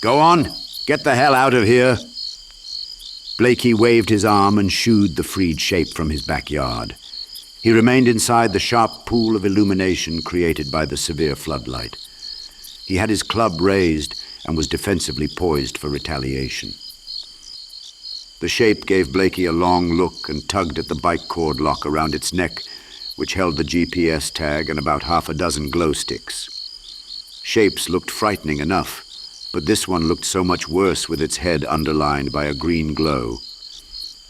Go on, get the hell out of here. Blakey waved his arm and shooed the freed shape from his backyard. He remained inside the sharp pool of illumination created by the severe floodlight. He had his club raised and was defensively poised for retaliation. The shape gave Blakey a long look and tugged at the bike cord lock around its neck, which held the GPS tag and about half a dozen glow sticks. Shapes looked frightening enough, but this one looked so much worse with its head underlined by a green glow.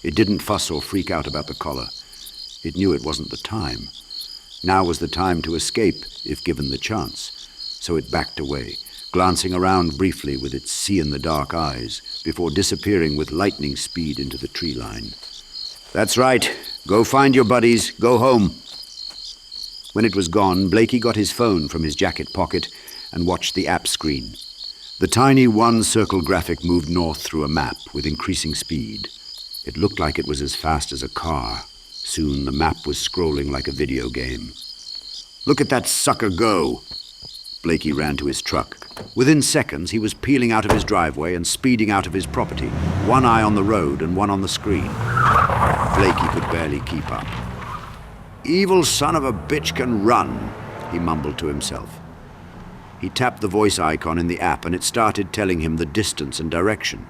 It didn't fuss or freak out about the collar. It knew it wasn't the time. Now was the time to escape, if given the chance. So it backed away, glancing around briefly with its see-in-the-dark eyes, before disappearing with lightning speed into the tree line. That's right. Go find your buddies. Go home. When it was gone, Blakey got his phone from his jacket pocket and watched the app screen. The tiny one-circle graphic moved north through a map with increasing speed. It looked like it was as fast as a car. Soon the map was scrolling like a video game. Look at that sucker go! Blakey ran to his truck. Within seconds, he was peeling out of his driveway and speeding out of his property, one eye on the road and one on the screen. Blakey could barely keep up. Evil son of a bitch can run, he mumbled to himself. He tapped the voice icon in the app and it started telling him the distance and direction.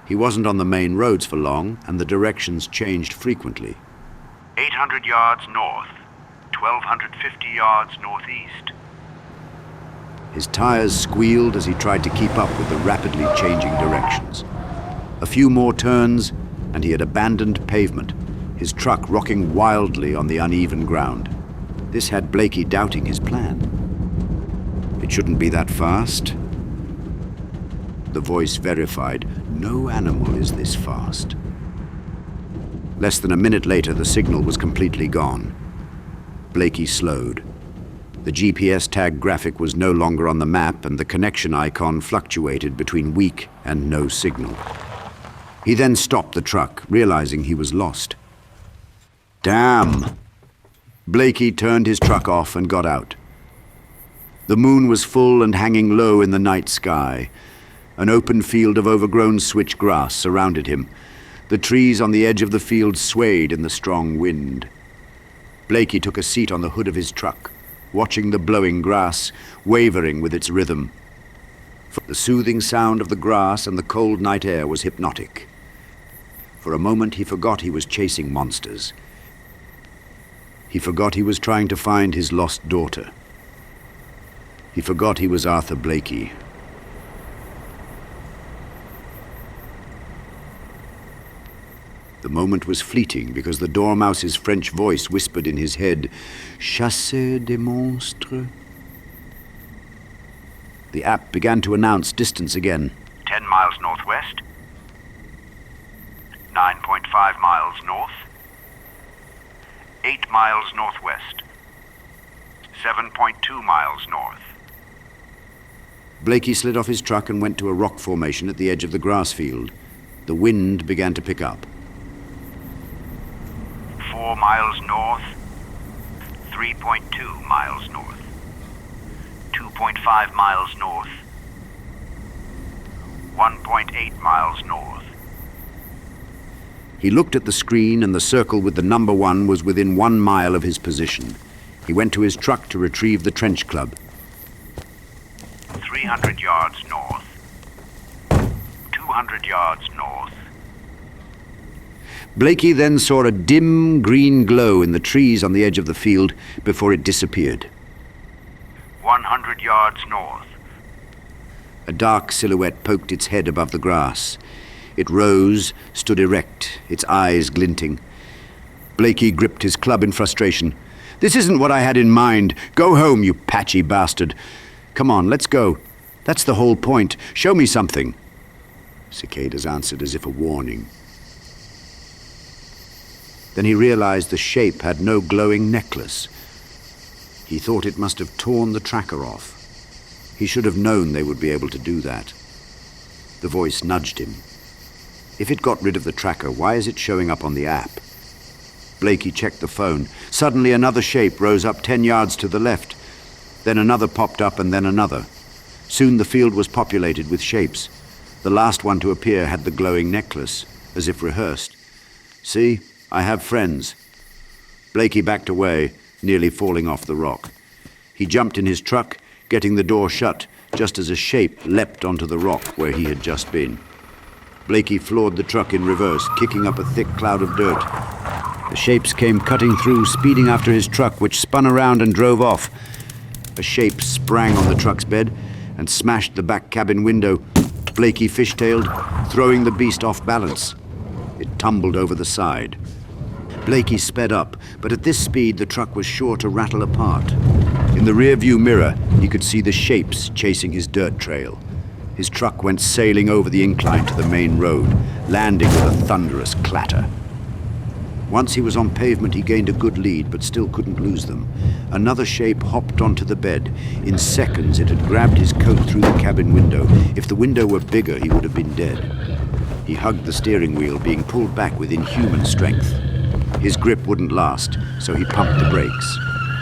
He wasn't on the main roads for long and the directions changed frequently. 800 yards north, 1,250 yards northeast. His tires squealed as he tried to keep up with the rapidly changing directions. A few more turns and he had abandoned pavement, his truck rocking wildly on the uneven ground. This had Blakey doubting his plan. It shouldn't be that fast. The voice verified, no animal is this fast. Less than a minute later, the signal was completely gone. Blakey slowed. The GPS tag graphic was no longer on the map and the connection icon fluctuated between weak and no signal. He then stopped the truck, realizing he was lost. Damn! Blakey turned his truck off and got out. The moon was full and hanging low in the night sky. An open field of overgrown switch grass surrounded him. The trees on the edge of the field swayed in the strong wind. Blakey took a seat on the hood of his truck, watching the blowing grass, wavering with its rhythm. The soothing sound of the grass and the cold night air was hypnotic. For a moment he forgot he was chasing monsters. He forgot he was trying to find his lost daughter. He forgot he was Arthur Blakey. The moment was fleeting because the dormouse's French voice whispered in his head, "Chasser des monstres." The app began to announce distance again. 10 miles northwest, 9.5 miles north, 8 miles northwest, 7.2 miles north. Blakey slid off his truck and went to a rock formation at the edge of the grass field. The wind began to pick up. 4 miles north, 3.2 miles north, 2.5 miles north, 1.8 miles north. He looked at the screen and the circle with the number 1 was within 1 mile of his position. He went to his truck to retrieve the trench club. 300 yards north, 200 yards north. Blakey then saw a dim green glow in the trees on the edge of the field before it disappeared. 100 yards north. A dark silhouette poked its head above the grass. It rose, stood erect, its eyes glinting. Blakey gripped his club in frustration. "This isn't what I had in mind. Go home, you patchy bastard. Come on, let's go. That's the whole point. Show me something." Cicadas answered as if a warning. Then he realized the shape had no glowing necklace. He thought it must have torn the tracker off. He should have known they would be able to do that. The voice nudged him. If it got rid of the tracker, why is it showing up on the app? Blakey checked the phone. Suddenly another shape rose up 10 yards to the left. Then another popped up and then another. Soon the field was populated with shapes. The last one to appear had the glowing necklace, as if rehearsed. "See, I have friends." Blakey backed away, nearly falling off the rock. He jumped in his truck, getting the door shut, just as a shape leapt onto the rock where he had just been. Blakey floored the truck in reverse, kicking up a thick cloud of dirt. The shapes came cutting through, speeding after his truck, which spun around and drove off. A shape sprang on the truck's bed and smashed the back cabin window. Blakey fishtailed, throwing the beast off balance. It tumbled over the side. Blakey sped up, but at this speed the truck was sure to rattle apart. In the rear-view mirror, he could see the shapes chasing his dirt trail. His truck went sailing over the incline to the main road, landing with a thunderous clatter. Once he was on pavement, he gained a good lead, but still couldn't lose them. Another shape hopped onto the bed. In seconds, it had grabbed his coat through the cabin window. If the window were bigger, he would have been dead. He hugged the steering wheel, being pulled back with inhuman strength. His grip wouldn't last, so he pumped the brakes.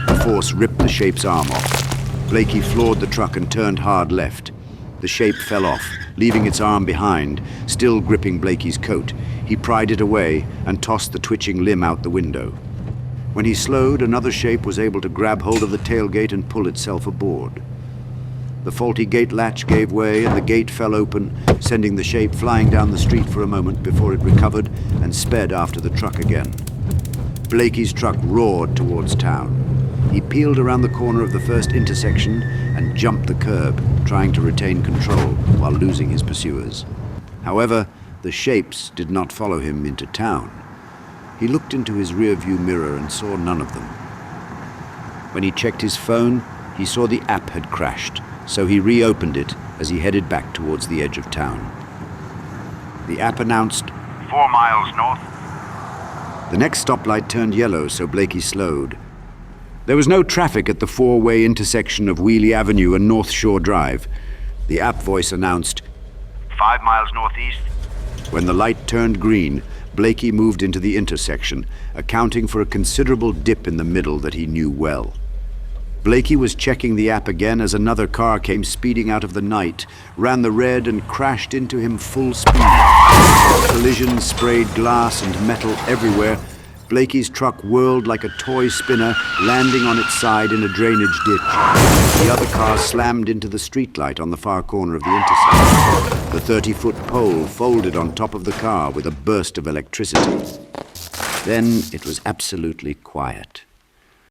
The force ripped the shape's arm off. Blakey floored the truck and turned hard left. The shape fell off, leaving its arm behind, still gripping Blakey's coat. He pried it away and tossed the twitching limb out the window. When he slowed, another shape was able to grab hold of the tailgate and pull itself aboard. The faulty gate latch gave way and the gate fell open, sending the shape flying down the street for a moment before it recovered and sped after the truck again. Blakey's truck roared towards town. He peeled around the corner of the first intersection and jumped the curb, trying to retain control while losing his pursuers. However, the shapes did not follow him into town. He looked into his rear-view mirror and saw none of them. When he checked his phone, he saw the app had crashed, so he reopened it as he headed back towards the edge of town. The app announced, 4 miles north. The next stoplight turned yellow, so Blakey slowed. There was no traffic at the four-way intersection of Wheelie Avenue and North Shore Drive. The app voice announced, 5 miles northeast. When the light turned green, Blakey moved into the intersection, accounting for a considerable dip in the middle that he knew well. Blakey was checking the app again as another car came speeding out of the night, ran the red and crashed into him full speed. Collisions sprayed glass and metal everywhere. Blakey's truck whirled like a toy spinner, landing on its side in a drainage ditch. The other car slammed into the streetlight on the far corner of the intersection. The 30-foot pole folded on top of the car with a burst of electricity. Then it was absolutely quiet.